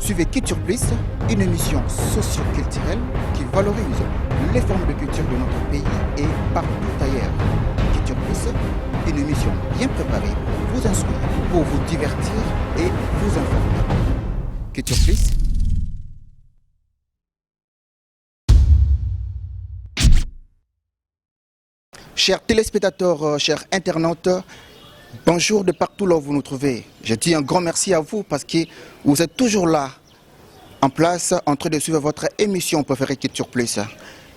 Suivez Culture Plus, une émission socio-culturelle qui valorise les formes de culture de notre pays et partout ailleurs. Culture Plus, une émission bien préparée pour vous instruire, pour vous divertir et vous informer. Culture Plus. Chers téléspectateurs, chers internautes, bonjour de partout là où vous nous trouvez. Je dis un grand merci à vous parce que vous êtes toujours là, en place, en train de suivre votre émission préférée Culture Plus.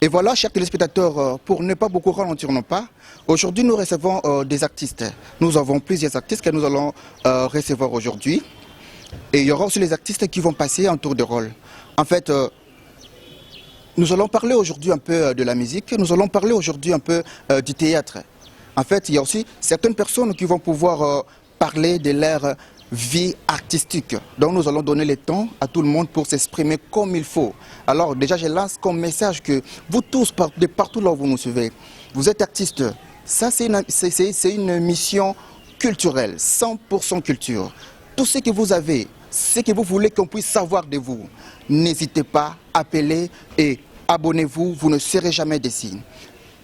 Et voilà, chers téléspectateurs, pour ne pas beaucoup ralentir nos pas, aujourd'hui nous recevons des artistes. Nous avons plusieurs artistes que nous allons recevoir aujourd'hui. Et il y aura aussi les artistes qui vont passer en tour de rôle. En fait, nous allons parler aujourd'hui un peu de la musique, nous allons parler aujourd'hui un peu du théâtre. En fait, il y a aussi certaines personnes qui vont pouvoir parler de leur vie artistique. Donc nous allons donner le temps à tout le monde pour s'exprimer comme il faut. Alors déjà, je lance comme message que vous tous, de partout là où vous nous suivez, vous êtes artistes. Ça, c'est une mission culturelle, 100% culture. Tout ce que vous avez, ce que vous voulez qu'on puisse savoir de vous, n'hésitez pas, appelez et abonnez-vous, vous ne serez jamais déçus.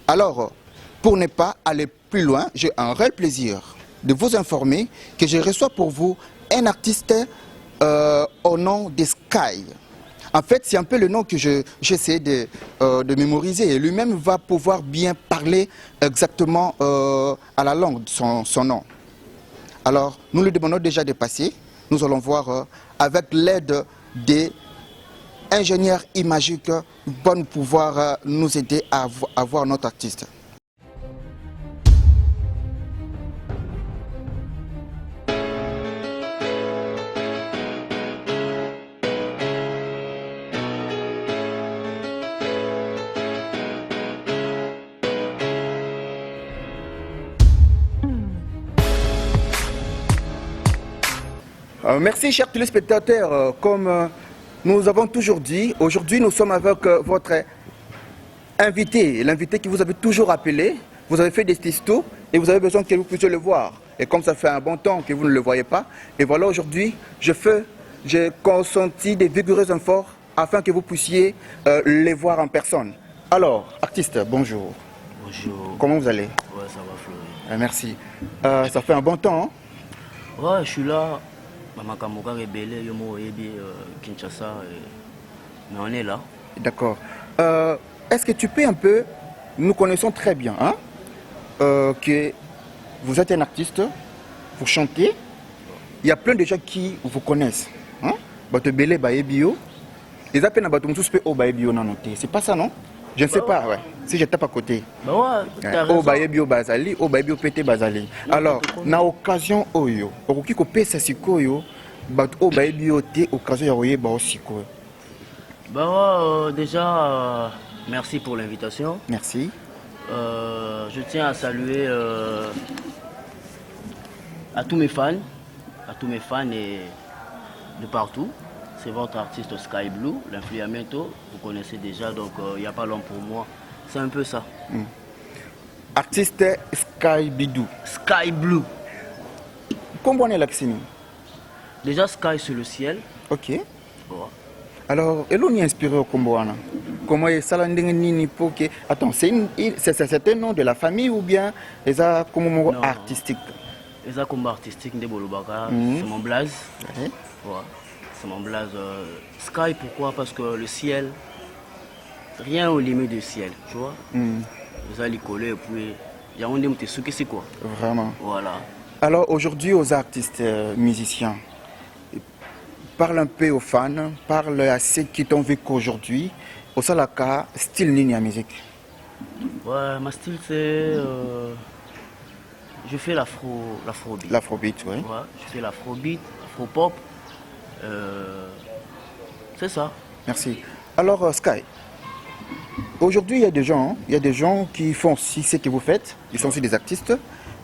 Alors, pour ne pas aller plus loin, j'ai un réel plaisir de vous informer que je reçois pour vous un artiste au nom de Sky. En fait, c'est un peu le nom que j'essaie de mémoriser et lui-même va pouvoir bien parler exactement à la langue de son nom. Alors, nous lui demandons déjà de passer. Nous allons voir avec l'aide des ingénieurs imagiques vont pouvoir nous aider à voir notre artiste. Merci chers téléspectateurs, comme nous avons toujours dit, aujourd'hui nous sommes avec votre invité, l'invité que vous avez toujours appelé, vous avez fait des testos et vous avez besoin que vous puissiez le voir. Et comme ça fait un bon temps que vous ne le voyez pas, et voilà aujourd'hui j'ai consenti des vigoureux efforts afin que vous puissiez les voir en personne. Alors, artiste, bonjour. Bonjour. Comment vous allez? Ouais, ça va Fleury. Merci. Ça fait un bon temps, hein? Ouais, je suis là. Maman Kamoka rebelle, Yomo Ebi, Kinshasa. Mais on est là. D'accord. Est-ce que tu peux un peu, nous connaissons très bien, hein, que vous êtes un artiste, vous chantez, il y a plein de gens qui vous connaissent. Hein? Batebele Baebio, les appels à Batumsus au Baebio Nanoté. C'est pas ça, non? Je ne sais pas, ouais. Si je tape à côté. Bah ouais, t'as raison. Au Baebio Bazali, au Baebio Pété Bazali. Alors, na occasion Oyo, au Kiko Pesa Sikoyo, bat au Baebio Té, occasion Yaroye Bao Sikoyo. Bah ouais, déjà, merci pour l'invitation. Merci. Je tiens à saluer à tous mes fans et de partout. C'est votre artiste Sky Blue, l'influamento, vous connaissez déjà, donc il n'y a pas long pour moi. C'est un peu ça. Artiste Sky Bidou. Sky Blue. Comment on est l'accent? Déjà, Sky sur le ciel. Ok. Ouais. Alors, elle est inspiré au Comboana. Comment est ça Nini Poké? Attends, c'est un nom de la famille ou bien c'est un comme artistique? C'est un combat artistique de Bolobaka. C'est mon blaze. Ouais. C'est mon blaze. Sky, pourquoi? Parce que le ciel, rien au limite du ciel, tu vois. Vous allez coller et puis il y a un des c'est quoi? Vraiment. Voilà. Alors aujourd'hui aux artistes musiciens, parle un peu aux fans, parle à ceux qui t'ont vu qu'aujourd'hui, au Salaka, style Nini à musique. Ouais, ma style c'est. Je fais l'afrobeat. L'afrobeat, oui. Ouais, je fais l'afrobeat, afropop. C'est ça. Merci. Alors Sky, aujourd'hui il y a des gens qui font aussi ce que vous faites, ils sont aussi des artistes,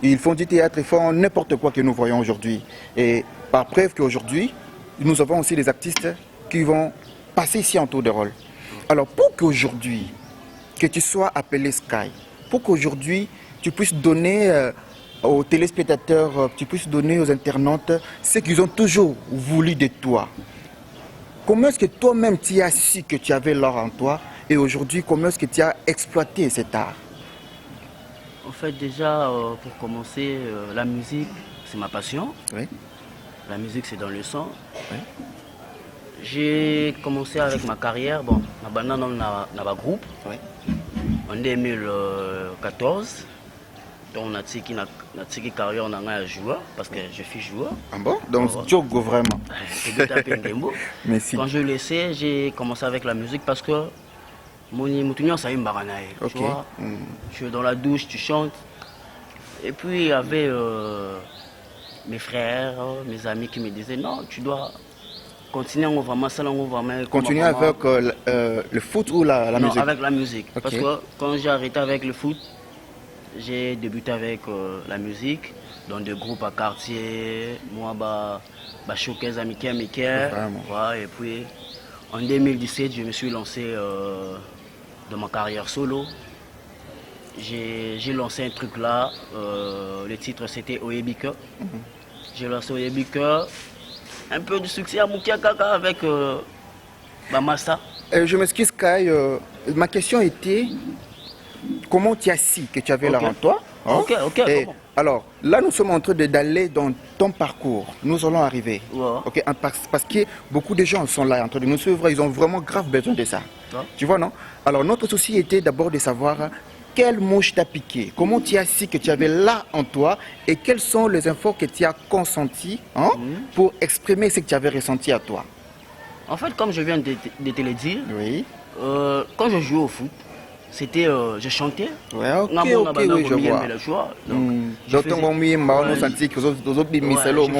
ils font du théâtre, ils font n'importe quoi que nous voyons aujourd'hui. Et par preuve qu'aujourd'hui, nous avons aussi des artistes qui vont passer ici en tour de rôle. Alors pour qu'aujourd'hui, que tu sois appelé Sky, pour qu'aujourd'hui tu puisses donner aux téléspectateurs, tu puisses donner aux internautes ce qu'ils ont toujours voulu de toi. comment est-ce que toi-même tu as su que tu avais l'art en toi et aujourd'hui, comment est-ce que tu as exploité cet art? En fait, déjà, pour commencer, la musique, c'est ma passion. Oui. La musique, c'est dans le sang. Oui. J'ai commencé avec ma carrière, bon, ma banane dans ma groupe, Oui. en 2014. Donc, on a tiré une carrière en joueur, parce que je suis joueur. Ah bon? Donc, Oh, Diogo vraiment. C'est tout à fait un mot. Merci. Quand je laissais, j'ai commencé avec la musique parce que mon tunion, ça y est, Ok. tu vois. Tu es dans la douche, tu chantes. Et puis, il y avait mes frères, mes amis qui me disaient non, tu dois continuer en vraiment ça, on vraiment. Continuer avec le foot ou la Non, musique? avec la musique. Ok. Parce que quand j'ai arrêté avec le foot, j'ai débuté avec la musique dans des groupes à quartier. Moi, showcase à Mickey. Vraiment. Ouais, et puis, en 2017, je me suis lancé dans ma carrière solo. J'ai lancé un truc là, le titre c'était Oyebika. J'ai lancé Oyebika, un peu de succès à Moukia Kaka avec Bamassa. Je m'excuse, Sky. Ma question était comment tu as su que tu avais Ok. l'art en toi? Hein? Ok, Et comment? alors, là, nous sommes en train d'aller dans ton parcours. Nous allons arriver. Ouais. Ok, parce que beaucoup de gens sont là en train de nous suivre. Ils ont vraiment grave besoin de ça. Ouais. Tu vois, non? Alors, notre souci était d'abord de savoir quelle mouche t'a piqué, comment tu as su que tu avais là en toi et quelles sont les infos que tu as consenties pour exprimer ce que tu avais ressenti à toi. En fait, comme je viens de te le dire, Oui. quand je jouais au foot, c'était, je chantais. Ouais, ok, oui, je vois. J'entends Ouais, je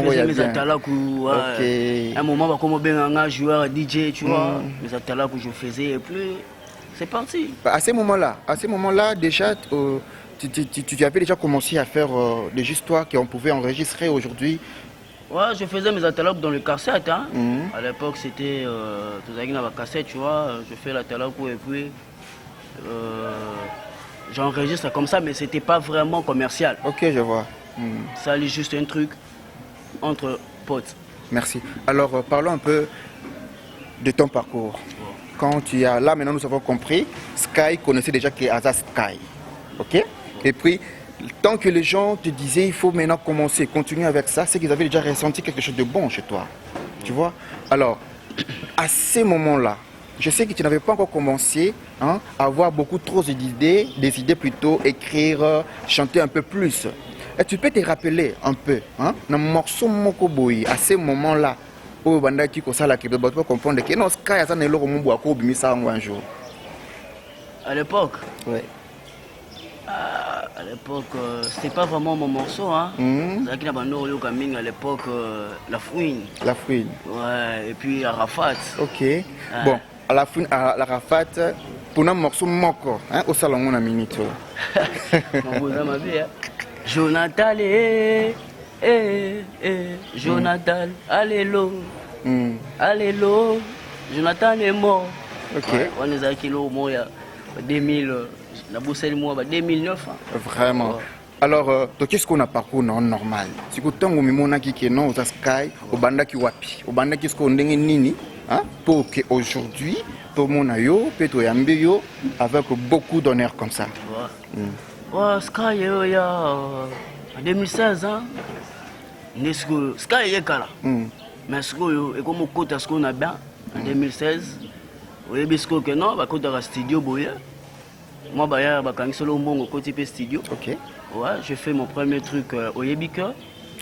faisais mes atalaku, ouais. Ok. Un moment, comme un joueur DJ, tu vois, mes atalaku je faisais et puis c'est parti. À ce moment-là, déjà, tu avais déjà commencé à faire des histoires qu'on pouvait enregistrer aujourd'hui. Ouais, je faisais mes atalaku dans le cassette. Hein. À l'époque, c'était tout ça dans la cassette, tu vois. Je fais l'atalaku et puis j'enregistre comme ça, mais c'était pas vraiment commercial. Ok, je vois. Ça allait juste un truc entre potes. Merci. Alors, parlons un peu de ton parcours. Quand tu as là, maintenant nous avons compris, Sky connaissait déjà que Asa Sky. Ok? Et puis, tant que les gens te disaient il faut maintenant commencer, continuer avec ça, c'est qu'ils avaient déjà ressenti quelque chose de bon chez toi. Tu vois? Alors, à ces moments-là, je sais que tu n'avais pas encore commencé à avoir beaucoup trop d'idées, des idées plutôt, écrire, chanter un peu plus. Et tu peux te rappeler un peu, dans le morceau Mokoboy, à ces moments-là, où tu peux comprendre que non, Sky a un jour. À l'époque, Ouais. à l'époque, c'était pas vraiment mon morceau. Hein. À l'époque, La Fouine. La fouine. Ouais, et puis Arafat. Ok. Bon, à la fouine, à la Rafat, pour un morceau Moko, au salon, on a minute. Jonathan, Jonathan, allélo, allélo, Jonathan est mort. Ok. On est à kilo mort il y a 2000, la bourse est mort 2009. Vraiment. Alors, qu'est-ce qu'on a parcours non normal? Si vous avez un qui est non, Sky, au banda qui wapi, au banda qui est nini, pour qu'aujourd'hui, tout le monde yo, avec beaucoup d'honneur comme ça. Ouais, Sky, il y a en 2016, hein. Sky est là. Mais Sky, et comme on compte à ce qu'on a bien, en 2016, oui, parce que non, bah, quand dans studio, moi, bah, quand je suis au monde, côté studio. Ok. Ouais, j'ai fait mon premier truc au Yebika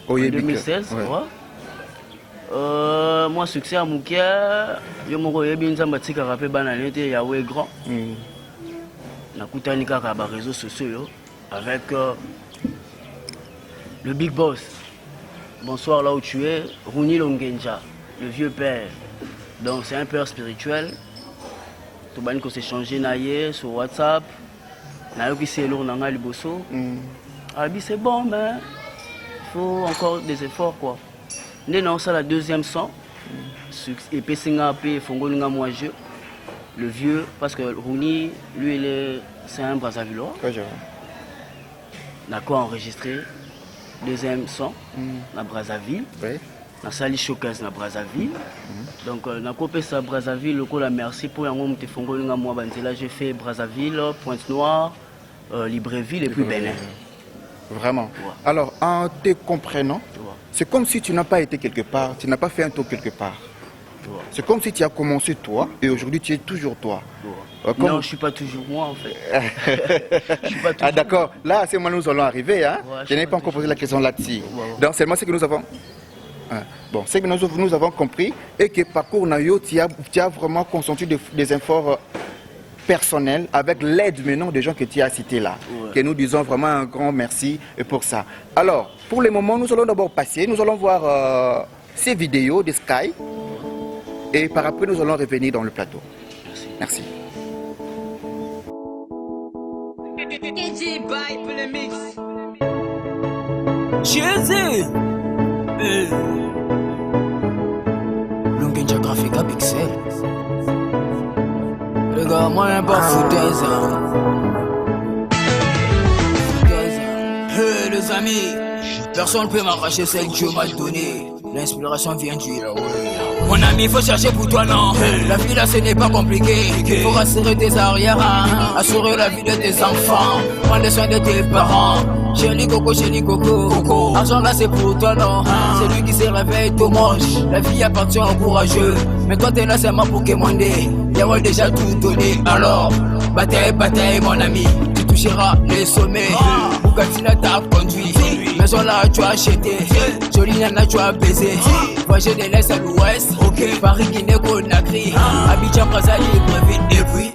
en Oyebika, 2016. ouais. Ouais. Moi, succès à Moukia, je me suis dit que je rappelé banalité Yahweh grand. Nakutani kaka ba réseaux sociaux avec le Big Boss. Bonsoir là où tu es, Rouni Longenja, le vieux père. Donc c'est un père spirituel. Tout le monde s'est changé sur WhatsApp. Nayoki c'est lourd nanga liboso. Abi c'est bon mais il faut encore des efforts quoi. Non ça la deuxième son. Et puis singa pe fongolinga moi je. Le vieux parce que Rouni lui c'est un Brazzavillois. D'accord enregistré deuxième son la Brazzaville. Oui. na sali showcase na Brazzaville. Donc na kopesa Brazzaville lokola merci pour yango mte fongoli nga moi banzela j'ai fait Brazzaville, Pointe-Noire, Libreville et puis Bénin. Vraiment. Ouais. Alors, en te comprenant, c'est comme si tu n'as pas été quelque part, tu n'as pas fait un tour quelque part. C'est comme si tu as commencé toi et aujourd'hui tu es toujours toi. Non, je ne suis pas toujours moi en fait. Je suis pas toujours ah d'accord, là c'est moi nous allons arriver. Hein? Ouais, je n'ai pas encore posé la question là-dessus. Donc seulement ce que nous avons... Bon, c'est que nous avons compris et que parcours Nayo, tu as vraiment consenti des efforts personnels avec l'aide maintenant des gens que tu as cités là. Ouais. Que nous disons vraiment un grand merci pour ça. Alors, pour le moment, nous allons d'abord passer, nous allons voir ces vidéos de Sky et par après nous allons revenir dans le plateau. Merci. Longuinja graphique à pixel. Regarde-moi un pas foutaise. Hey les amis, personne ne peut m'arracher celle que Dieu m'a donnée. L'inspiration vient du mon ami, faut chercher pour toi, non. La vie là, ce n'est pas compliqué. Faut rassurer tes arrières, assurer la vie de tes enfants. Prendre soin de tes parents. Chéri coco. Argent là, c'est pour toi, non. C'est lui qui se réveille, tout mange. La vie appartient aux courageux. Mais quand t'es là, c'est moi pour quémander. Y'a déjà tout donné. Alors, bataille, mon ami. Tu toucheras les sommets. Bugatina t'a conduit. Maison là, tu as acheté. Jolie nana, tu as baisé. Voyager de l'est à l'ouest. Ok, Paris, Guinée, Conakry. Abidjan, Brazzaville, Libreville. Et puis,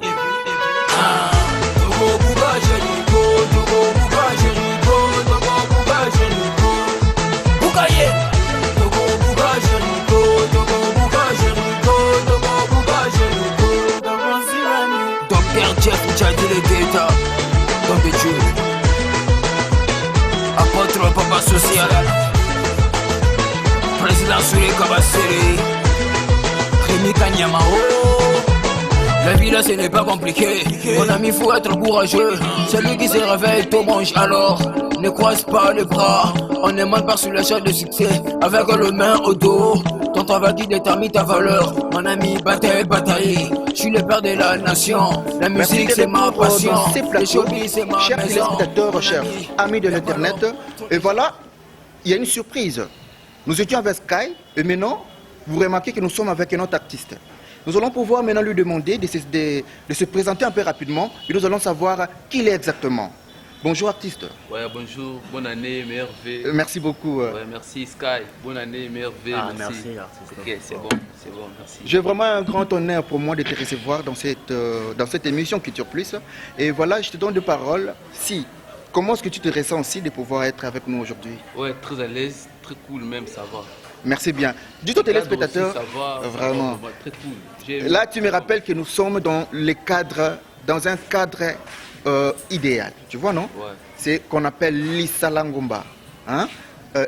Togo, Bouba, Jericho. Togo, Bouba, Jericho. Togo, Bouba, Jericho. Bougaye. Togo, Bouba, Jericho. Togo, Bouba, Jericho. Togo, Bouba, Jericho. Dr. Jeff, Tchadi, le Guetta. Don de Dieu. Apôtre Papa Social. Président Soulé Kabasseri, Rémi Kanyama. La vie là ce n'est pas compliqué. Mon ami, faut être courageux. Celui qui se réveille tout mange. Alors ne croise pas les bras. On ne monte pas sur la chaîne de succès avec le main au dos. Ton travail qui détermine ta valeur. Mon ami, bataille. Je suis le père de la nation. La musique c'est ma passion. Le showbiz c'est ma chers maison. téléspectateurs, chers amis de l'internet. Et voilà, il y a une surprise. Nous étions avec Sky et maintenant, vous remarquez que nous sommes avec un autre artiste. Nous allons pouvoir maintenant lui demander de se présenter un peu rapidement et nous allons savoir qui il est exactement. Bonjour artiste. Ouais, bonjour, bonne année, meilleurs vœux. Merci beaucoup. Ouais, merci Sky, bonne année, meilleurs vœux. Ah, merci artiste. Ok, c'est bon, merci. J'ai vraiment un grand honneur pour moi de te recevoir dans cette émission Culture Plus. Et voilà, je te donne deux paroles. Comment est-ce que tu te ressens aussi de pouvoir être avec nous aujourd'hui? Ouais, très à l'aise, très cool même, ça va. Merci bien. Dites aux téléspectateurs, vraiment. Très cool. Là, tu me rappelles que nous sommes dans un cadre idéal. Tu vois, non? Ouais. C'est qu'on appelle l'Issalangomba, hein?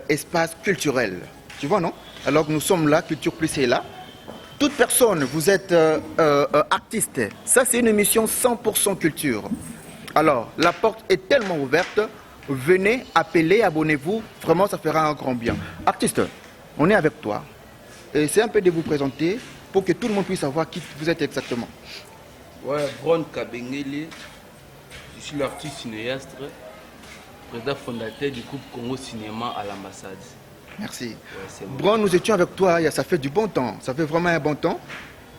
Espace culturel. Tu vois, non? Alors que nous sommes là, Culture Plus est là. Toute personne, vous êtes artiste. Ça, c'est une émission 100% culture. Alors, la porte est tellement ouverte. Venez, appelez, abonnez-vous. Vraiment, ça fera un grand bien. Artiste, on est avec toi. Et c'est un peu de vous présenter pour que tout le monde puisse savoir qui vous êtes exactement. Ouais, Bron Kabengele, je suis l'artiste cinéaste, président fondateur du groupe Congo Cinéma à l'ambassade. Merci. Ouais, bon. Bron, nous étions avec toi, ça fait du bon temps. Ça fait vraiment un bon temps.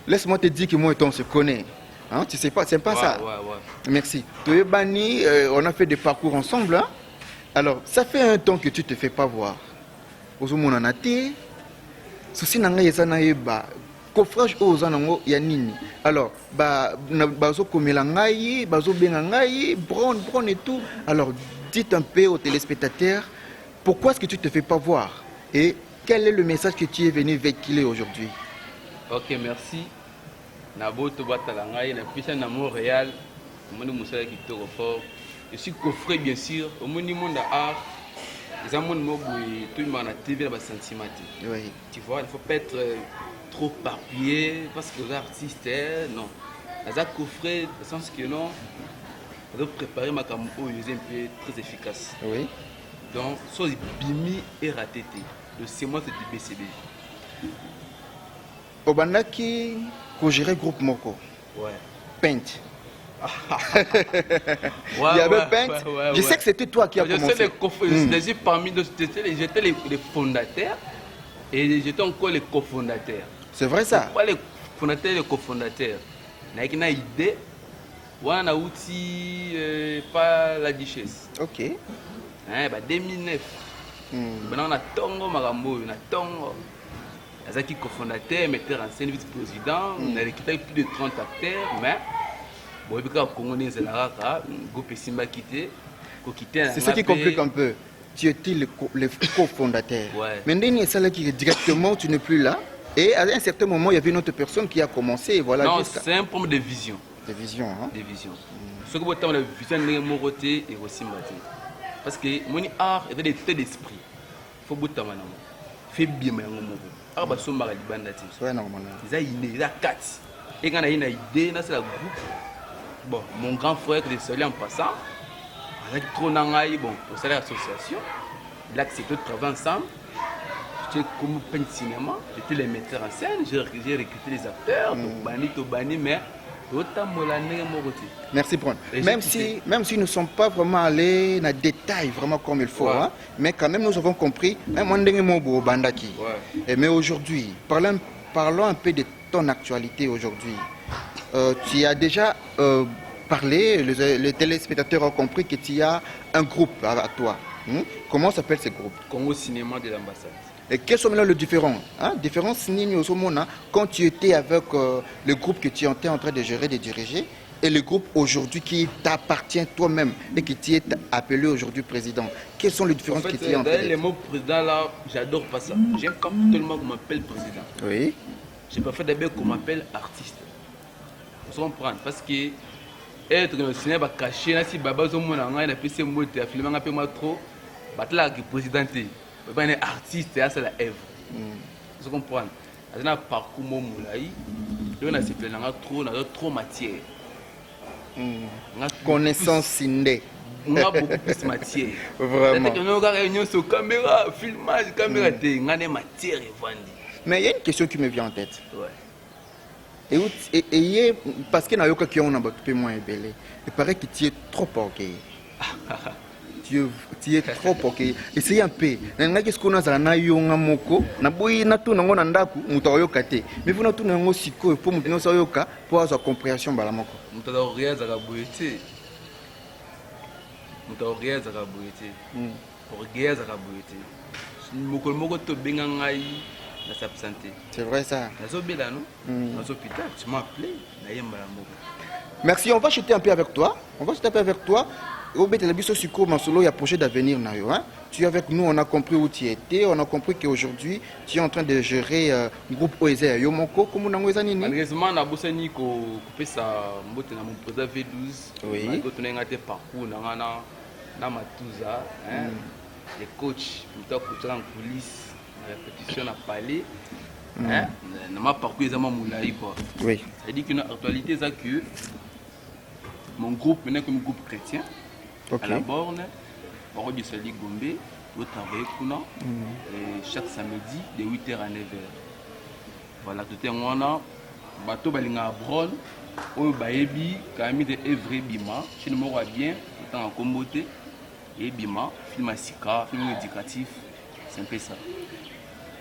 Laisse-moi te dire que moi et toi, on se connaît. Hein, tu sais pas, c'est pas ça. Ouais. Merci. Toi et Bani, on a fait des parcours ensemble. Hein? Alors, ça fait un temps que tu ne te fais pas voir. Ozomona nate, souci nanga yezana yeba, coffrage ozanango yanini. Alors, bazo komela ngai, bazo benga ngai, Bron et tout. Alors, dites un peu aux téléspectateurs, pourquoi est-ce que tu ne te fais pas voir? Et quel est le message que tu es venu véhiculer aujourd'hui? Ok, merci. Naboto Batalangaï, la puissance à Montréal, au monde Moussa qui est fort. Je suis coffré bien sûr, au monde art, les amants de tout le monde a TV dans sentiment. Oui. Tu vois, il ne faut pas être trop parpillé parce que les artistes, non. Les arts coffrés, dans le sens que non, on doit préparer ma campagne, un peu très efficace. Oui. Donc, soit Bimi et Ratete, le sémois du BCB. Obandaki, qu'on gérait groupe Moko. Ouais. Paint. Il y avait Paint. Je sais que c'était toi qui as commencé. J'étais les fondateurs et j'étais encore les cofondateurs. C'est vrai ça? Pas les fondateurs et les cofondateurs. On a une idée. On a outil pas la duchesse. Ok. 2009. Maintenant on a Tongo Marambo, on a Tongo. Azaki cofondateur, metteur en scène, vice-président. On a recruté plus de 30 acteurs, mais bon, il y a un Congolais, c'est la groupe Simba quitté. C'est ce qui complique un peu. Tu étais le cofondateur. Ouais. Mais directement, tu n'es plus là. Et à un certain moment, il y avait une autre personne qui a commencé. Et voilà, non, c'est un problème de vision. De vision, hein? De vision. Ce que vous avez la vision de Moroté et aussi Mbaté. Parce que mon art est d'état d'esprit. Il faut que vous faites bien. Art va sommer à l'Ibandati. Ouais, normalement. Ils ont une idée, ils ont 4. Et quand on a une idée, c'est la groupe. Bon, mon grand frère qui est salué en passant, avec trop d'angaï, bon, pour ça l'association, il a accepté de travailler ensemble. J'étais comme peintre cinéma, j'étais les metteurs en scène, j'ai recruté les acteurs, Tobani, mais autant merci Bron. Même si nous ne sommes pas vraiment allés dans les détails vraiment comme il faut, hein, mais quand même nous avons compris, même Bandaki. Mais aujourd'hui, parlons un peu de ton actualité aujourd'hui. Tu as déjà parlé, les téléspectateurs ont compris que tu as un groupe à toi. Comment s'appelle ce groupe? Congo Cinéma de l'ambassade. Et quels sont les différents? Différence quand tu étais avec le groupe que tu étais en train de gérer, de diriger, et le groupe aujourd'hui qui t'appartient toi-même et qui t'y est appelé aujourd'hui président. Quelles sont les différences qui t'y ont fait? Les mots président là, j'adore pas ça. J'aime quand tout le monde m'appelle président. Oui. Je préfère d'abord qu'on m'appelle artiste. Vous comprenez? Parce que être dans le cinéma caché, si Baba Zomona a un PC moté, a filmé un peu trop, là qui est président. Un artiste, c'est la œuvre. Vous comprenez? On a un parcours moulaï, on a trop matière. Connaissance cindée. On a beaucoup plus de matière. Vraiment. On a une réunion sur caméra, filmage, caméra, on a des matières et vendées. Mais il y a une question qui me vient en tête. Ouais. Et parce qu'il y a un qui ont un peu moins ébélé, il paraît que tu es trop orgueilleux. Tu es trop orgueilleux. Essayez un peu. Qu'est-ce qu'on a na yonga moko na boyi na tout nango nandaku mutayo kate. Mais vous na tout nango siko pour mutino sayoka pour avoir compréhension bala moko. Mutayo rien za kaboyete. Mutayo rien za kaboyete. Orgueil za kaboyete. Moko moko to benga ngai na s'absenter. C'est vrai ça. Na zo bela no. Na zo hôpital, tu m'as appelé na yemba la moko. Merci, on va chuter un peu avec toi. Il y a projet d'avenir. Tu es avec nous, on a compris où tu étais, on a compris qu'aujourd'hui tu es en train de gérer le groupe OEZ. Yomoko, comment on a malheureusement, on a besoin de couper ça mon président V12. Oui. On a un parcours, on a Matouza, les coachs, on a en coulisses, la répétition à palais. On a parcours exactement moulaï. Oui. C'est-à-dire qu'une actualité, c'est que mon groupe maintenant comme groupe chrétien à la borne, on du Sali Gombe, on travaille chaque samedi de 8h à 9h. Voilà, tout est on a bateau balinga Bron, on baebi quand même de Evry Bima, chez nous moi bien, autant en comboté et Bima, film à Sika, film éducatif, c'est un peu ça.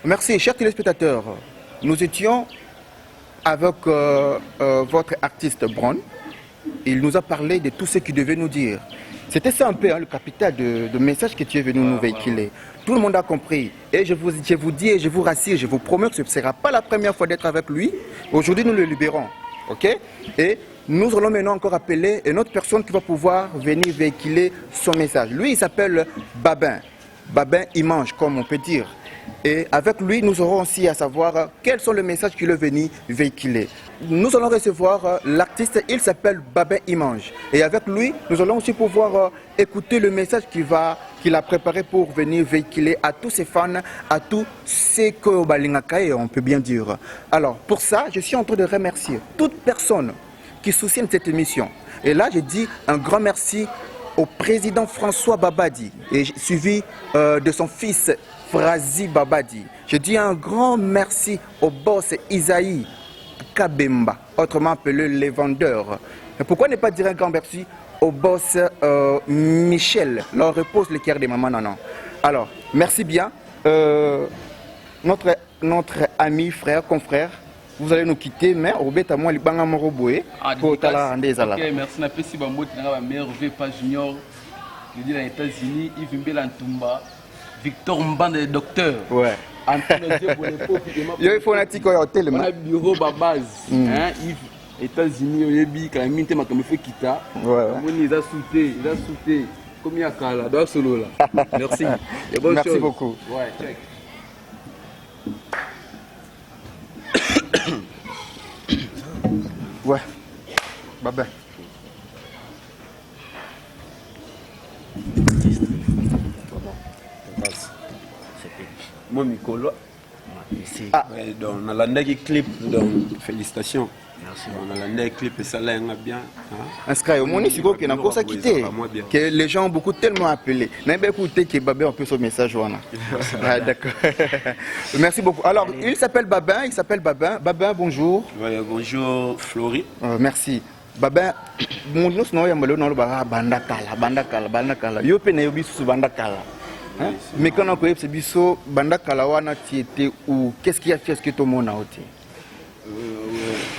Merci, chers téléspectateurs. Nous étions avec votre artiste Bron. Il nous a parlé de tout ce qu'il devait nous dire. C'était ça un peu le capital de message que tu es venu nous véhiculer. Tout le monde a compris. Et je vous dis et je vous rassure, je vous promets que ce ne sera pas la première fois d'être avec lui. Aujourd'hui, nous le libérons. Ok? Et nous allons maintenant encore appeler une autre personne qui va pouvoir venir véhiculer son message. Lui, il s'appelle Babin. Babin, il mange, comme on peut dire. Et avec lui, nous aurons aussi à savoir quels sont les messages qu'il est venu véhiculer. Nous allons recevoir l'artiste, il s'appelle Babin Imange. Et avec lui, nous allons aussi pouvoir écouter le message qu'il a préparé pour venir véhiculer à tous ses fans, à tous ceux que Balingakaye, on peut bien dire. Alors, pour ça, je suis en train de remercier toute personne qui soutient cette émission. Et là, je dis un grand merci au président François Babadi et suivi de son fils Frazi Babadi. Je dis un grand merci au boss Isaïe Kabemba, autrement appelé les vendeurs. Et pourquoi ne pas dire un grand merci au boss Michel, leur repose le cœur des mamans, non. Alors, merci bien. Notre ami, frère, confrère, vous allez nous quitter, mais au bête à moi, les bangs à Moroboué, pour la rendre. Ok, merci. Na pesi bambo tina ba merveille pas junior. Je dis les États-Unis, Yves Mbela Ntumba, Victor Mbanda le docteur. Ouais. Il faut un article au hôtel. On a bureau ba base. Hein, Yves États-Unis, Oyebi, quand même te makame fait kita. Ouais. Il a sauté. Comme il y a Kala, dans solo là. Merci. Merci beaucoup. Ouais, check. Ouais. Bye bye. Moi, Mikolo. Ici. Ouais, donc, on a l'année clip, donc félicitations. Merci. On a l'année clip et ça l'a bien. Inscrit au monde, c'est quoi qui n'a pas ça quitté. Que les gens ont beaucoup tellement appelé. N'a pas écouté que Babin a pu son message. Ah, d'accord. Merci beaucoup. Alors, il s'appelle Babin. Babin, bonjour. Ouais, bonjour, Florie. Merci. Babin, mon nom c'est Bandakala. Yo pe na yo bisu Bandakala. Mais quand on connaît ce biso Bandakala wana tu étais où? Qu'est-ce qui a fait ce que tout le monde a été?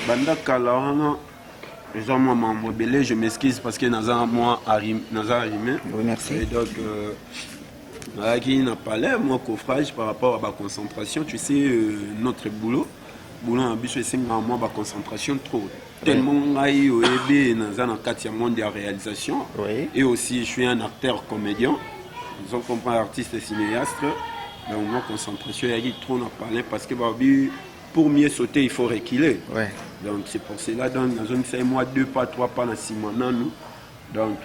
Bandakala, je m'excuse parce que moi arrimé. Oui, merci. Et donc, qui n'a pas l'air, moi, coffrage par rapport à ma concentration. Tu sais, notre boulot en biche, c'est moi, ma concentration trop. Tellement aïe au EB dans un cadre monde de réalisation. Oui. Et aussi, je suis un acteur comédien. Nous sommes comme artiste cinéaste. Donc, ma concentration est trop n'a pas l'air parce que pour mieux sauter, il faut reculer. Ouais. Donc c'est pour cela, dans la zone, c'est moi 2 pas, 3 pas, dans 6 mois. Donc,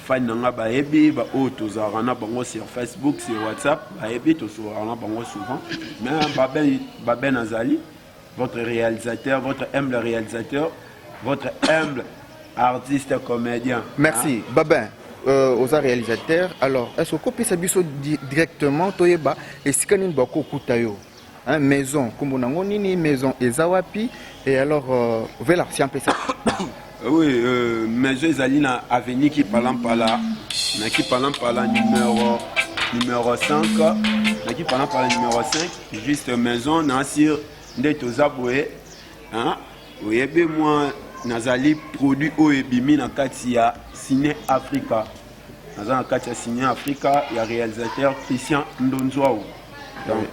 fan nanga ba ebi ba auto zarana bango sur Facebook, sur WhatsApp, ba ebi to zarana bango souvent. Mais Baben Azali, votre réalisateur, votre humble réalisateur, votre humble artiste comédien. Merci. Hein? Babin, aux réalisateurs. Alors, est-ce que vous pouvez s'habiller directement Toyeba et si vous avez beaucoup de maison, comme on a une maison Ezawapi, et alors, voilà, c'est un peu ça. Oui, maison Ezali na avenue qui parlant par là, numéro 5, qui parlant par là numéro 5, juste maison, Nassir, Ndetozaboué, hein, oui, moi, Nazali produit Oebimi na Katia Ciné Africa. Nazali Katia Ciné Africa, il y a réalisateur Christian Ndonzouaou. Donc,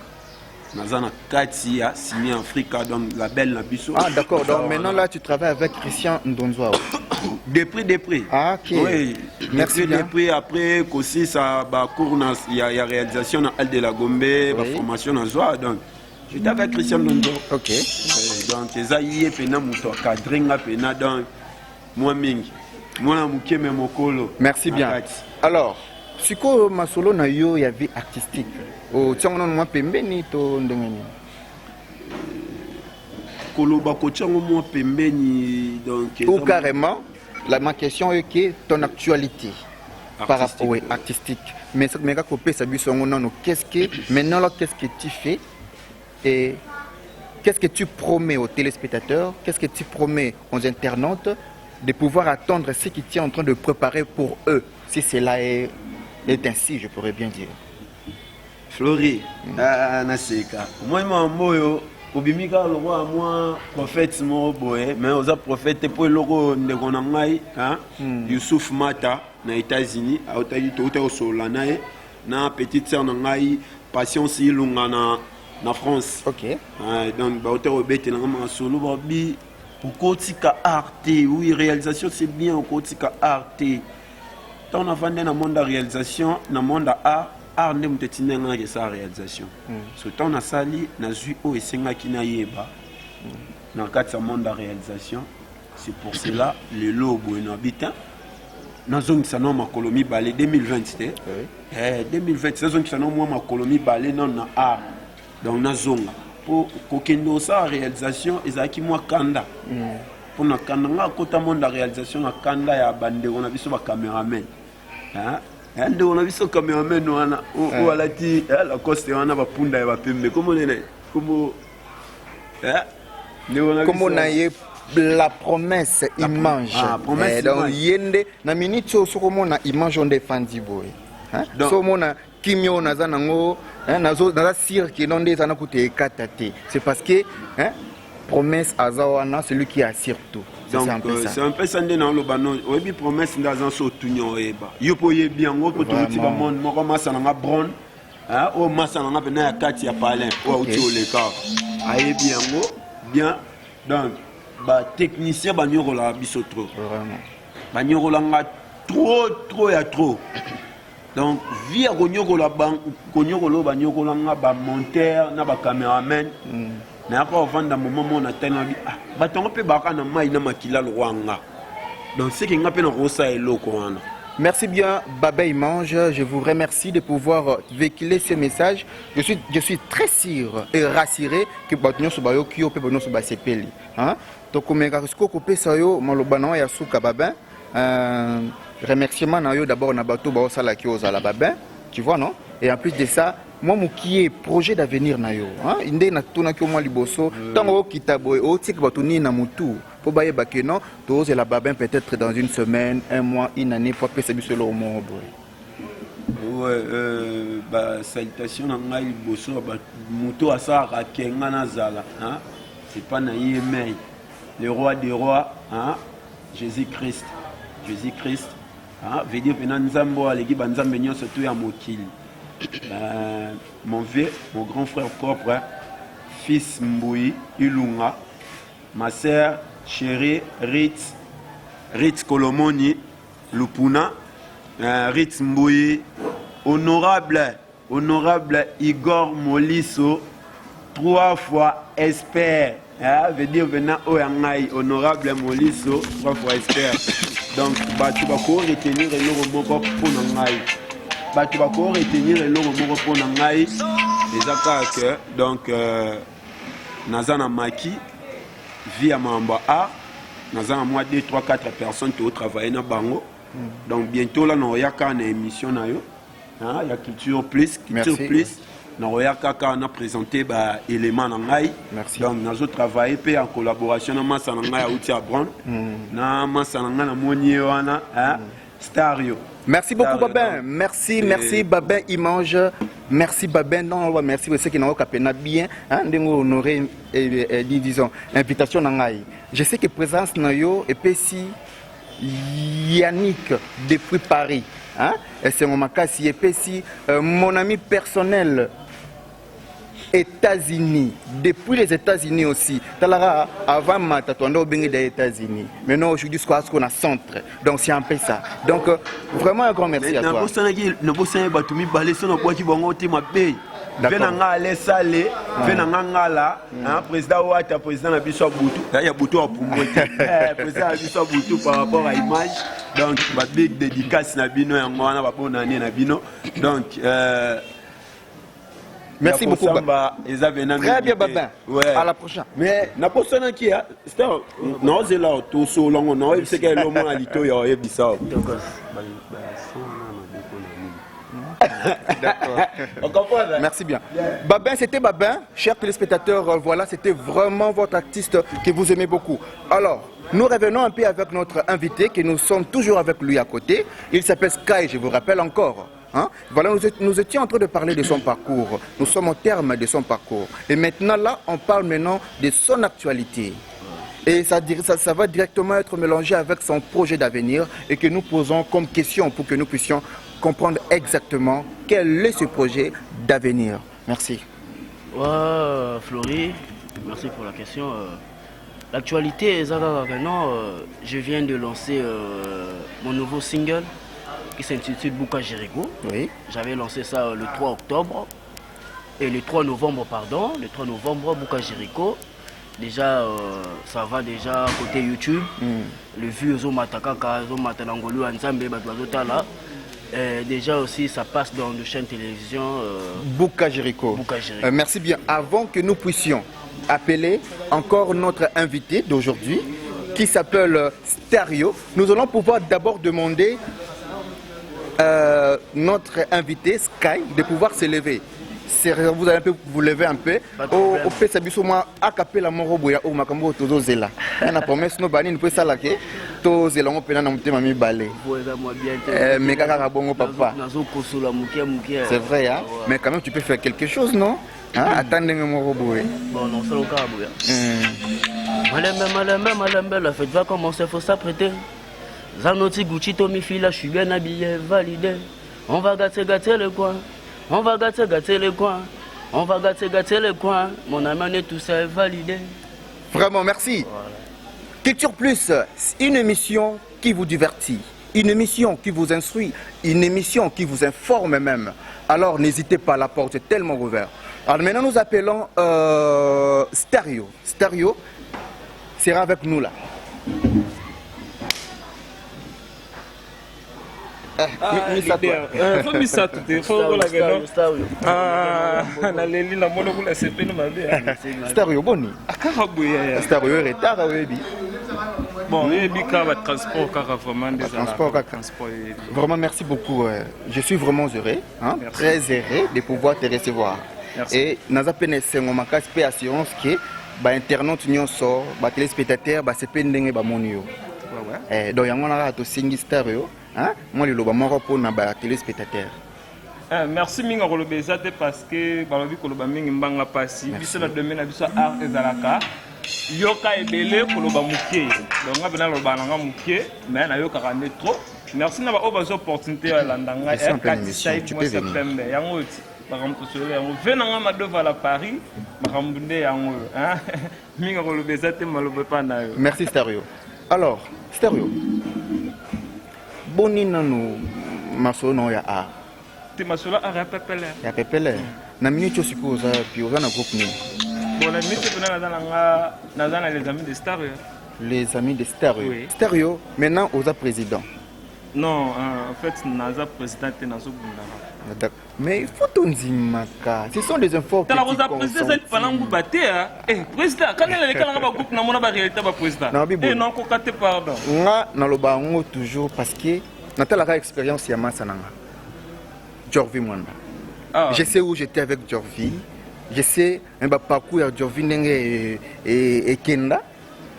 Nazana Katia Ciné Africa, donc la belle Nabiso. Ah d'accord, donc maintenant là tu travailles avec Christian Ndonzouaou. Depuis. Ah ok. Oui, merci depuis après aussi ça cours il y a réalisation dans Al de la Gombe, oui. Formation dans Zoa, donc j'étais avec Christian Ndonzouaou. Ok. Donc ça y est pena muto cadringa pena donc moi mingi. Moi muke memokolo. Merci bien. Alors Siko masolo na yo ya vie artistique. O tsango moi pembeni to ndengeni. Koloba ko tsango moi pembeni donc ou carrément ma question est que ton actualité artistique, par rapport oui, artistique. Mais ça me copé ça bisongo non qu'est-ce que maintenant là qu'est-ce que tu fais et qu'est-ce que tu promets aux téléspectateurs, qu'est-ce que tu promets aux internautes de pouvoir attendre ce que tu es en train de préparer pour eux si cela est ainsi, je pourrais bien dire. Florie, Naseka. Moi, moi, obimika le roi, moi, prophète, moi, boy, mais aux prophètes, pour le roi, Negonangai, Youssouf Mata, aux États-Unis, à Otaïto, au Solanae, na petite sœur Nangai, Patience Ilunga na France. Ok. Donc, Baote Robet, na solo, Babi, pour Kotika Arte, oui, réalisation, c'est bien, au Kotika Arte. Quand on a vendu dans le monde de la réalisation, dans le monde de l'art, art n'est pas sa réalisation. Surtout on a sali, on a vu où est-ce qu'il y a dans le cadre de monde de la réalisation. C'est pour cela le logo est habitant. Dans zone qui s'appelle Makolomi Balé 2020, 2020, c'est zone qui s'appelle Makolomi Balé non na art. Donc dans zone pour qu'aucun de ça réalisation, ils ont qui moi kanda. pour na kanda nga kota monde la réalisation na kanda ya bande on a biso ba cameraman hein ande on a biso cameraman wana o alati la coste wana ba punda ya ba pembe comment nene comment comme on a la promesse image donc yende na minute so comme on a image on défendi boy hein so on a kimio naza nango nazo naza cirque non des ana kote katate c'est parce que hein promesse azawana celui qui assure tout. Donc c'est un peu ça dans le bano oyebi promesse ndazan so tunyo eba yo po yebi yango ko to tika monde moko masana nga bron hein o masana nga bena ya kati ya palin o uti oleka ayebi yango bien donc ba technicien ba nyokola biso trop vraiment ba nyokola nga trop ya trop donc via konyokola ba nyokola nga ba monteur na ba cameraman na ko vanda moment na tena bi ba tongo pe ba kana mai na makila lwanga donc c'est que nga pe na rosa eloko wana. Merci bien, Baba Imange. Je vous remercie de pouvoir véhiculer ce message. Je suis très sûr et rassuré que Batonyo Sobayo Kyo peut nous se peli. Hein? Donc, comme Megarisco Coupé Sayo, Malobano et Asuka Babin. Remerciement d'abord na Bato Baosala Kyo Zala Babin. Tu vois, non? Et en plus de ça, moi, qui est projet d'avenir nayo, hein, inde na tuna kyo moi liboso, tango kitabo o tik batuni na mutu, pour baye bakeno, tous la babin peut-être dans une semaine, un mois, une année, pour que c'est bien solo au monde. Ouais, bah salutation na ngai liboso ba mutu asa rakenga na zala, hein, c'est pas na yemei, le roi des rois, hein, Jésus-Christ, hein, veut dire que nzambo aleki banzambe nyonso to ya mokili. Mon vieux, mon grand frère propre, hein, fils Mboui, Ilunga, ma sœur chérie Ritz Kolomoni, Lupuna, Ritz Mboui, honorable Igor Molisso, 3 fois expert, hein, veut dire venant au Yangai, honorable Molisso, 3 fois expert. Donc, tu vas retenir le mot pour Nangai. Tu vas retenir le mot pour Nangai. Donc, Nazana Maki, via Mamba A, Nazana moi 2, 3, 4 personnes qui ont travaillé dans Bango. Donc, bientôt, là, nous avons une émission. Il y a Culture Plus. Nous avons présenté des éléments Nangai. Donc, nous avons travaillé en collaboration avec Massa Nangai à Outiabron. Massa Nangai à Stario. Merci beaucoup, Babin. Merci Babin Imange. Merci Babin. Non, merci pour ceux qui n'ont pas bien. Honoré, disons, invitation Nangai. Je sais que présence Nayo et Pessi Yannick depuis Paris. Et c'est mon macassi et Pessi, mon ami personnel. États-Unis, depuis les États-Unis aussi. Talara, avant ma tatouando bengi des États-Unis. Maintenant aujourd'hui qu'on a centre. Donc c'est un peu ça. Donc vraiment un grand merci à toi. Venanga ale sale, venanga ngala, président Ouattara, président na biso Boutou, il y a Boutou à Pumbote, président na biso Boutou par rapport à l'image. Donc ma big dédicace na bino et moi na ba bonne année na bino. Donc merci beaucoup. Très bien, Babin. Ouais. À la prochaine. Mais na personne qui a, c'est non c'est là tout so long non, c'est que le monde a dit qu'il y a Bissau. Merci bien. Babin, c'était Babin. Chers téléspectateurs, voilà, c'était vraiment votre artiste que vous aimez beaucoup. Alors, nous revenons un peu avec notre invité, que nous sommes toujours avec lui à côté. Il s'appelle Sky, je vous rappelle encore. Voilà, nous étions en train de parler de son parcours. Nous sommes au terme de son parcours. Et maintenant, là, on parle maintenant de son actualité. Et ça va directement être mélangé avec son projet d'avenir et que nous posons comme question pour que nous puissions comprendre exactement quel est ce projet d'avenir. Merci. Ouais, Florie, merci pour la question. L'actualité, je viens de lancer mon nouveau single qui s'intitule Bouka Jericho. Oui. J'avais lancé ça le 3 octobre et le 3 novembre, pardon. Le 3 novembre, Bouka Jericho. Déjà, ça va déjà côté YouTube. Le vu aux Matakaka, aux Matanangolu, Anzambe, Bazotala. Déjà aussi, ça passe dans une chaîne télévision. Bouka Jericho. Merci bien. Avant que nous puissions appeler encore notre invité d'aujourd'hui, qui s'appelle Stereo. Nous allons pouvoir d'abord demander notre invité Sky de pouvoir se lever. Vous allez un peu vous lever un peu. Au Pesabiso, moi, à Capella Moroboya, au Makambo, Todo Zela. On a promis nos banines, nous pouvons s'alaquer. Todo Zela, on peut en monter ma balai. Mais Kakabongo, papa. C'est vrai, hein? Mais quand même, tu peux faire quelque chose, non? Attendez, Moroboya. Bon, non, c'est le cas, Malembe, la fête va commencer, faut s'apprêter. Zanoti Gucci, Tommy Fila, je suis bien habillé, validé. On va gâter le coin. On va gâter les coins, on va gâter les coins. Mon ami, on est tous validé. Vraiment, merci. Voilà. Culture Plus, une émission qui vous divertit, une émission qui vous instruit, une émission qui vous informe même. Alors n'hésitez pas, la porte est tellement ouverte. Alors maintenant nous appelons Stereo. Stereo sera avec nous là. Stereo boni. Stereo retard bon, transport. Vraiment merci beaucoup. Je suis vraiment heureux, hein, très heureux de pouvoir te recevoir. Merci. Et nous avons fait assurance que les internautes, les téléspectateurs, c'est pas ndenge ba monio. Donc il y a un singi Stereo. Moi, je suis téléspectateur. Merci minga kolobezate parce que balobi koloba mingi mbanga pasi biso na domaine biso art ezalaka yoka ebele koloba muke donc ngabena loba nanga muke mais na yoka ka trop. Merci na ba obazo opportunité ya landanga et katisa tu peux venir yango ti bakamto solo yango venanga madova la Paris bakambunde yango hein minga kolobezate malobe pa na yo. Merci Stereo. Alors Stereo boni nanu masono ya art. Masolo a repepele. Ya pepele. Na minute osikoza puis oza na groupe ni. Bon la minute na les amis de Stereo. Les amis de Stereo. Oui. Stereo maintenant oza président. Non, en fait naza président te nazo bunda. Mais il faut tonzimaka. Ce sont des infos que tu président c'est palangu baté eh président quand elle est kala ba groupe na mona ba réalité ba président. Eh non ko kate pardon. Nga na loba ngo toujours parce que natalaka expérience ya masananga. Jorvi Mwanda. Je sais où j'étais avec Jorvi. Je sais un parcours à Jorvi et Kenda.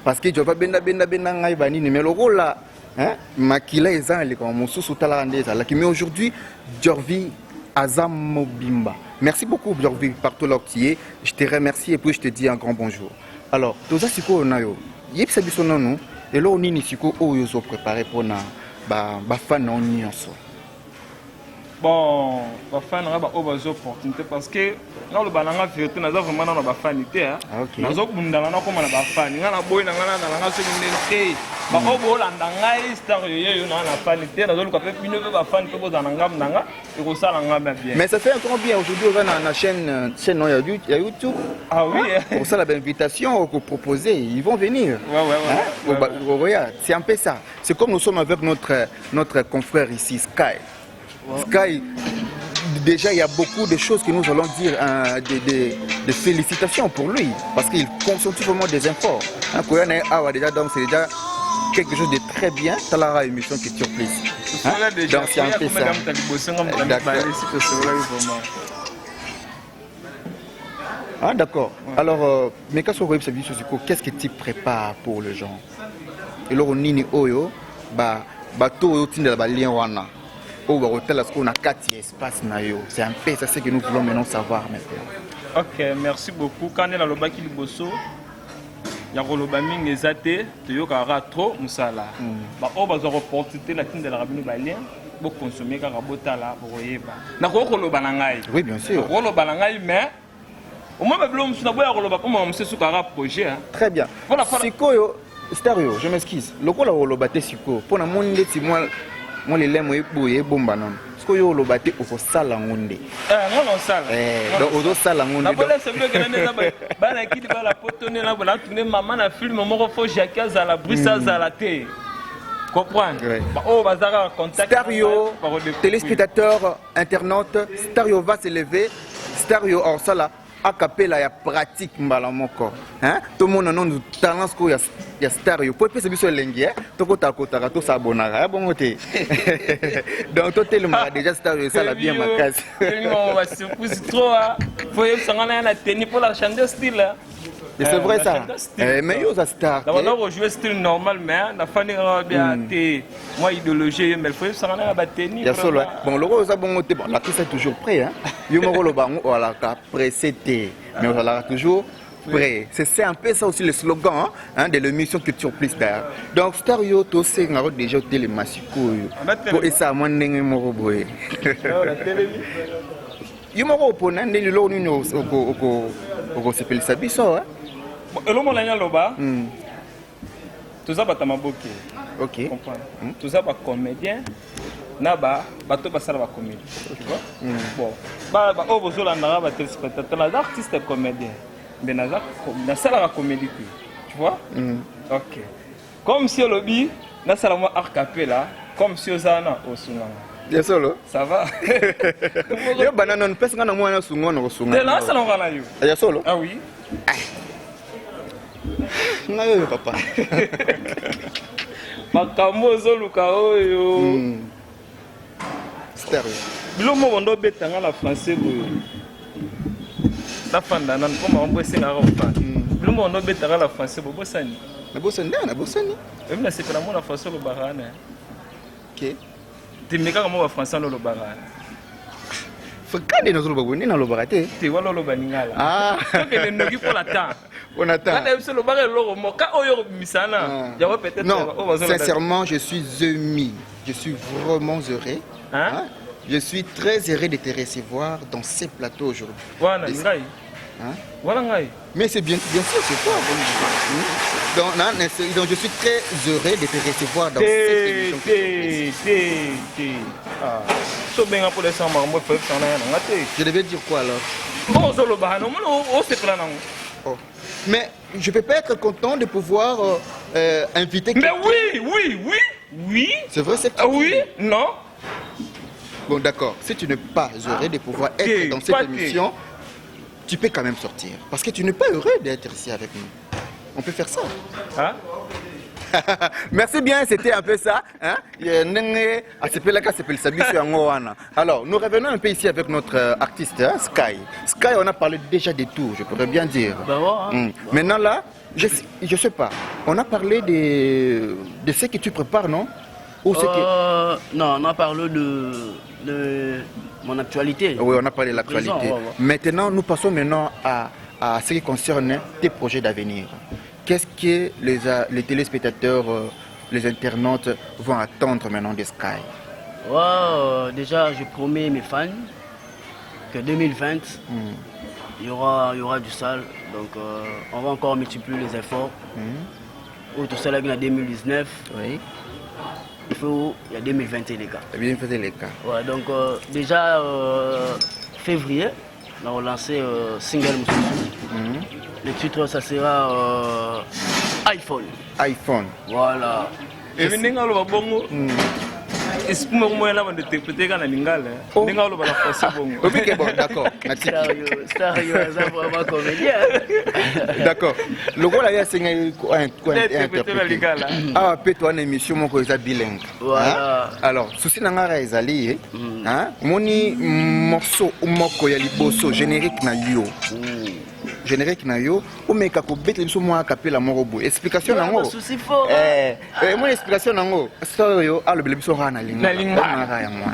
Parce que Jorva benda ngai bani numéro là. Hein? Makila ezan le comme sous talande ça. Mais aujourd'hui Jorvi Azam Mobimba. Merci beaucoup Jorvi partout là où tu es. Je te remercie et puis je te dis un grand bonjour. Alors, toza siko nayo. Yep sabiso non et là on ni siko o yozo préparé pour na ba fan on nyonso. Bon, les fans ont des opportunités parce que dans le balanga vérité, nous avons vraiment des fans. Nous avons des fans. Nous avons mais ça fait encore bien aujourd'hui on a la chaîne YouTube. Ah oui. Pour ça l'invitation qu'on proposait, ils vont venir. Ouais. C'est un peu ça. C'est comme nous sommes avec notre confrère ici Sky. Sky, déjà il y a beaucoup de choses que nous allons dire, des félicitations pour lui, parce qu'il consomme vraiment des infos. Déjà, donc c'est déjà quelque chose de très bien. Tu as la émission qui tire plus. Donc c'est un peu ça. Ah d'accord. Alors, mais qu'est-ce que tu prépares pour les gens? Et là, on est oyo, bateau tinda balien wana. C'est un peu ça ce que nous voulons maintenant savoir maintenant. Ok, merci beaucoup. Quand on est dans le bac il bosso, il y a le baming exaté, tu y a trop musala. On va opportunité la tine de la rabine balien pour consommer carabota là pour y ba. Na ko le balangai. Oui bien sûr. Ko le balangai mais au moins blom sur na boya ko le ba comme monsieur sukara projet. Très bien. Voilà. Sikoyo Stereo, je m'excuse. Le ko la ko le baté siko. Pour na monde ti moi les lèvres et bomba non. Ce que yo lobate au sala ngonde. Non sala. Donc au sala ngonde. Na bola c'est que na ba na kiti ba la potonner na ba tourner maman na film moko fo Jacques za la brissa za la té. Comprendre. Oh bazara contact. Stereo téléspectateurs internautes, Stereo va se lever. Stereo en sala a capella ya pratique mbala moko hein tout le monde non talent ko ya star yo peut se biso lengi hein to kota kota to sabonaka ya bongo te donc to tellement déjà star yo ça la bien makasi on va surprise trop faut y sangana na tennis pour la chanter style. Et c'est vrai ça. Mais yo ça star. On va jouer style normal mais la famille bien moi idéologie mais il faut sangana ba tennis. Ya solo. Bon le rose bongo te bon la tout c'est toujours prêt hein. Yo mo lo bango voilà ka pressé mais on va toujours prêt. C'est un peu ça aussi le slogan hein de l'émission Culture Plus Star. Donc star yo to c'est ngaro déjà télé masiko yo. Pour ça moi ndenge mo boye. Yo mo ko na ndeli lo ni oko sepeli sabiso hein. Elo mo lanya loba. Tout ça bata maboke. OK. Comprendre. Tout ça ba comédien na ba bato basala ba comédie. Tu vois? Bon. Ba o bozola na ba téléspectateur la artiste et comédien. Mais na sala ba comédie. Tu vois? OK. Comme si lobby na sala mo art capella comme si ozana osunanga. Ya solo. Ça va? Yo banana on pesa ngana mwana sungono kosunga. De là ça l'on va là yo. Ya solo? Ah oui. Ngayo papa. Makambo zoluka oyo. Stereo. Bilomo bondo betanga la français boyo. La fanda nan koma ombo senga ko fa. Bilomo bondo betanga la français bo bosani. Na bosani. Même na sepela mo na français lo barana. OK. Timeka mo ba français lo barana. Fakade na zolo boni na lo barate. Te wala lo baningala. Ah. Donc le nogi pour la temps. On attend. Quand il se le barre lo mo ka oyo misana. Ya peut-être non, sincèrement, je suis ému. Je suis vraiment heureux. Hein? Je suis très heureux de te recevoir dans ces plateaux aujourd'hui. Voilà, ngai. Hein? Voilà ngai. Mais c'est bien sûr, c'est toi. Donc, je suis très heureux de te recevoir dans cette émission. Ah. So benga pour les samba mo fa sana na ngate. Je devais dire quoi alors? Bon, solo bahano mo o se plana. Oh. Mais je ne peux pas être content de pouvoir inviter quelqu'un. Mais oui. C'est vrai, c'est oui, non. Bon, d'accord. Si tu n'es pas heureux de pouvoir être dans cette émission, tu peux quand même sortir. Parce que tu n'es pas heureux d'être ici avec nous. On peut faire ça. Hein? Merci bien, c'était un peu ça. Hein? Alors, nous revenons un peu ici avec notre artiste, hein, Sky. Sky, on a parlé déjà de tout, je pourrais bien dire. Maintenant là, je sais pas, on a parlé de ce que tu prépares, non? Ou ce que... Non, on a parlé de mon actualité. Oui, on a parlé de l'actualité. Maintenant, nous passons maintenant à ce qui concerne tes projets d'avenir. Qu'est-ce que les téléspectateurs, les internautes vont attendre maintenant de Sky? Déjà, je promets mes fans que 2020, il y aura du sale. Donc, on va encore multiplier les efforts. Ou tout ça, là, en 2019. Oui. Il y a 2021 les gars. 2021 les gars. Ouais, donc, déjà, février, on a lancé single Moussou. Le titre, ça sera iPhone. iPhone. Voilà. Et maintenant, on va bongo. Est-ce que moi là, on va interpréter quand on lingala. Maintenant, on va la passer bongo. Ok, bon, d'accord. Sérieux, ça va comédien. D'accord. Le rôle là, c'est quoi interpréter la lingala. Ah, peut-être une émission mon côté bilingue. Voilà. Alors, souci n'angara ezali, hein? Moni morceau ou moko ya liboso générique na yo. Générique na yo ou meka ko betle biso moi capella morobo explication nango mon explication nango so yo alo bele biso rana linga na ya moi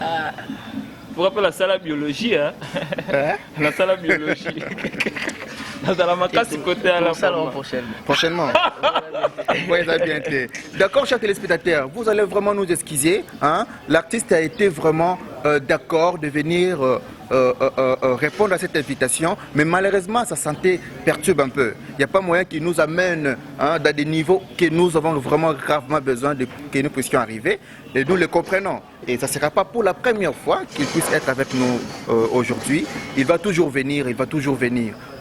pour rappeler la salle biologie hein la salle biologie dans la makasi côté à la salon prochainement. Oui, ça bien été. D'accord, chers téléspectateurs, vous allez vraiment nous excuser. Hein? L'artiste a été vraiment d'accord de venir répondre à cette invitation, mais malheureusement, sa santé perturbe un peu. Il n'y a pas moyen qu'il nous amène dans des niveaux que nous avons vraiment gravement besoin de que nous puissions arriver. Et nous le comprenons. Et ça ne sera pas pour la première fois qu'il puisse être avec nous aujourd'hui. Il va toujours venir,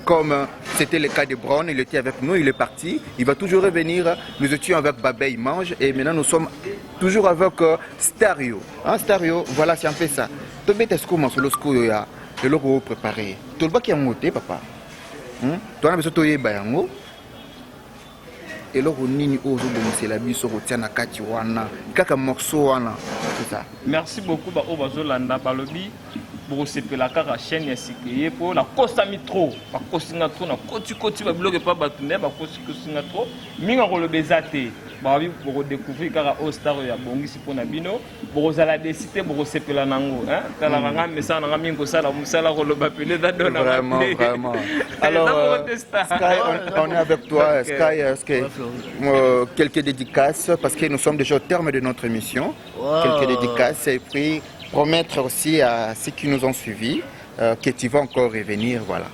Comme c'était le cas de Brown, il était avec nous, il est parti. Il va toujours revenir. Nous étions avec Babé, il mange. Et maintenant, nous sommes toujours avec Stereo. Hein, Stereo, voilà, c'est un peu ça. Tu es est-ce que tu as préparé? Tu as qui a monté, papa? Toi, on a besoin de bayango. Et là, on nini ozo c'est la biso rotia na kati wana. Kaka morceau wana. C'est ça. Merci beaucoup ba Obazolanda balobi. Pour sepela kaka chaîne ya sikeye pour la costa mitro. Ba kosinga trop na koti ba bloque pas batune ba kosinga trop. Minga ko le bezate. Ba bi pour découvrir kaka au star ya bongisi pona bino. Pour zala décider pour sepela nango, hein. Tala nga message nga mingo sala musala ko le bapelé da dona. Vraiment. Alors Sky, on est avec toi. Sky, quelques dédicaces parce que nous sommes déjà au terme de notre émission. Wow. Quelques dédicaces et puis promettre aussi à ceux qui nous ont suivis que tu vas encore revenir, voilà.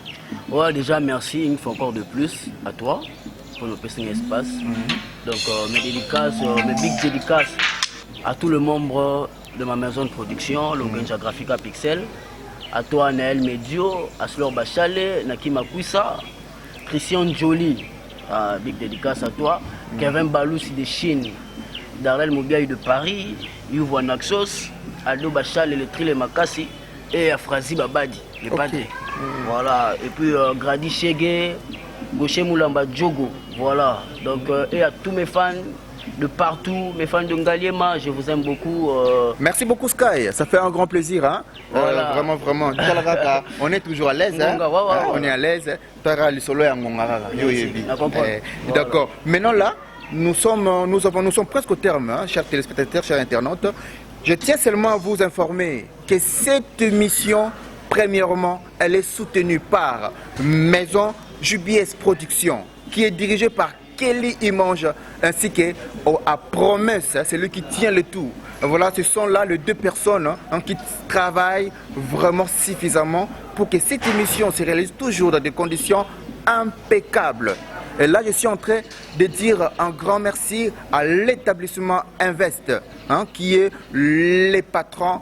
Ouais, déjà merci une fois encore de plus à toi pour nous passer un espace. Donc mes dédicaces, mes big dédicaces à tous les membres de ma maison de production, l'Organisation Graphica Pixel, à toi Naël Medio, à Slor Bachale, Nakima Kwissa, Christian Jolie, big dédicace à toi, Kevin Baloussi de Chine, Darrell Mobiaï de Paris, Youvo Naxos, Aldo Bachal, le Trile Makassi et Afrazi Babadi, les Padés. Voilà, et puis Grady Chege, Gauche Moulamba Djogo, voilà. Donc, et à tous mes fans de partout, mes fans de Ngaliema, je vous aime beaucoup. Merci beaucoup Sky, ça fait un grand plaisir. Hein? Voilà. Vraiment. On est toujours à l'aise. Hein? On est à l'aise. D'accord. Maintenant là, nous sommes presque au terme, hein, chers téléspectateurs, chers internautes. Je tiens seulement à vous informer que cette émission, premièrement, elle est soutenue par Maison JBS Production, qui est dirigée par Kelly Imange, ainsi que à Promesse, c'est lui qui tient le tout. Voilà, ce sont là les deux personnes qui travaillent vraiment suffisamment pour que cette émission se réalise toujours dans des conditions impeccables. Et là, je suis en train de dire un grand merci à l'établissement Invest, qui est les patrons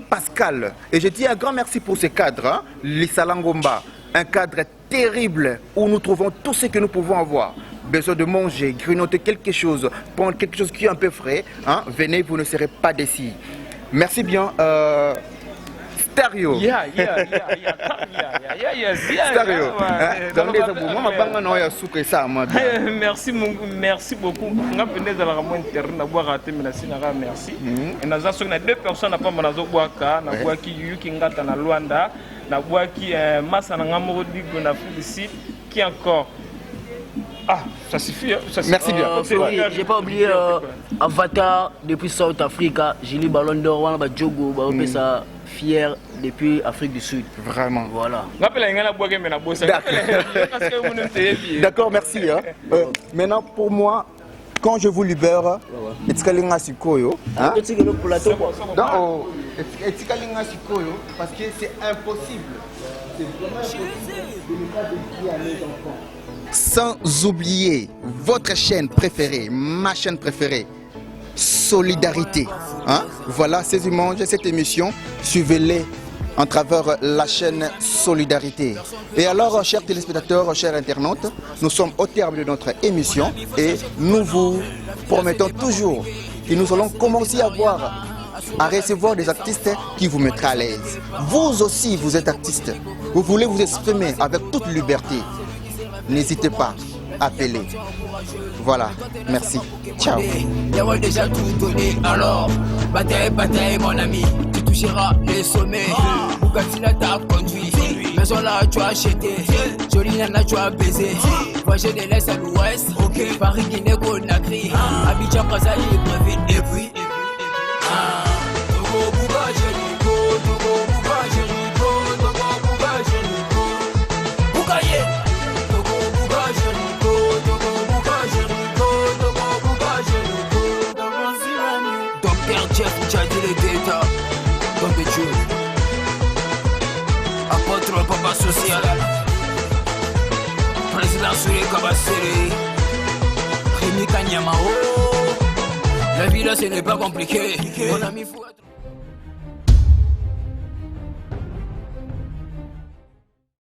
Pascal. Et je dis un grand merci pour ce cadre, Lisa Langomba, un cadre terrible où nous trouvons tout ce que nous pouvons avoir. Besoin de manger, grignoter quelque chose, prendre quelque chose qui est un peu frais, venez, vous ne serez pas déçus. Merci bien. Stereo. Stereo. Merci beaucoup. Merci. Et nous avons deux personnes qui encore. Ah, ça suffit. Merci bien. J'ai pas oublié Avatar depuis South Africa, Julie Ballon d'Or, Djogo, ça fier depuis Afrique du Sud. Vraiment. Voilà. D'accord, merci. Maintenant, pour moi, quand je vous libère, parce que c'est impossible. C'est vraiment impossible de ne pas dédier à mes enfants. Sans oublier votre chaîne préférée, ma chaîne préférée, Solidarité. Voilà ces images, cette émission, suivez-les en travers la chaîne Solidarité. Et alors, chers téléspectateurs, chers internautes, nous sommes au terme de notre émission et nous vous promettons toujours que nous allons commencer à recevoir des artistes qui vous mettront à l'aise. Vous aussi, vous êtes artiste. Vous voulez vous exprimer avec toute liberté. N'hésitez pas, appelez. Voilà, merci. Ciao. Y'a déjà tout donné, alors bataille mon ami, tu toucheras les sommets. Bugatti là t'as conduit, maison là tu as acheté, Jolie nana tu as baisé. Voyager de l'est à l'ouest, Paris, Guinée, Conakry, Abidjan, Brazzaville, Libreville, et puis Papa social, président Soulé Kabasseri, Rémi Kanyamao. La vie là ce n'est pas compliqué. Mon ami, faut